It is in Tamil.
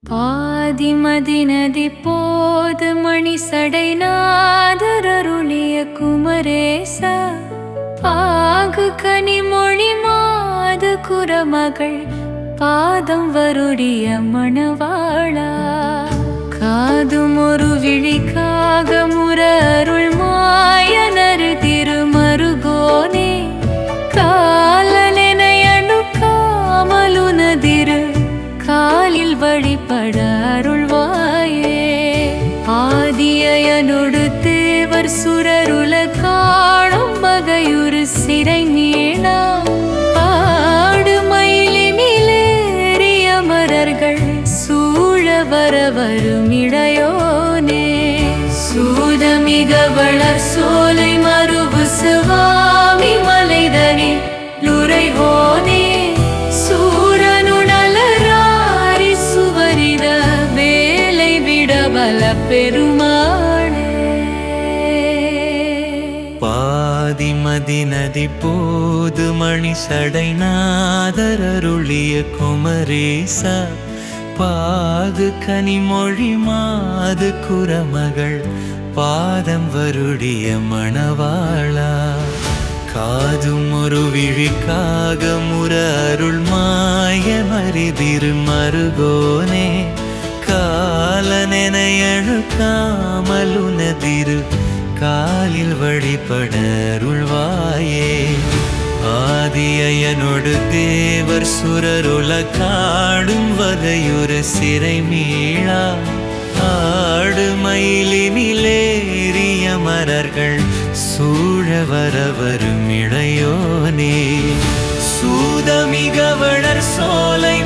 பாதிமதிநதி போது மணி சடைநாதரருளிய குமரேச பாகு கனிமொழி மாது குரமகள் பாதம் வருடிய மணவாளா காதும் ஒரு விழிக்காக முற அருள் மாயனரு திருமருகோனே காலனென அணுக்காமலுனதிரு காலில் வழிபட அருள்வாயே ஆதியனொடு தேவர் சுரருல காணும் வகையுறு சிறை மீளா ஆடு மயிலினிலேறிய மரர்கள் சூழ வர வரும் இடையோனே சூதமிக வளர் சோலை மறுபு சுவாமி மலைதனி லுரைவோனே சூரனுடலராரி சுவரித வேலை விட பல பெருமாளே பாதிமதிநதி போது மணி சடைநாதரருளிய குமரேச பாகு கனிமொழி மாது குரமகள் பாதம் வருடிய மணவாளா காதும் ஒரு விழிக்காக முற அருள் மாய மறிதிரு மருகோனே காலனென அழுக்காமலுனதிரு காலில் வழிபட அருள்வாயே ஆதியனொடு தேவர் சுரருல காடும் வகையுறு சிறை மீளா ஆடு மயிலினிலேறிய மரர்கள் சூழ வர வரும் இளையோனே சூதமிக வளர் சோலை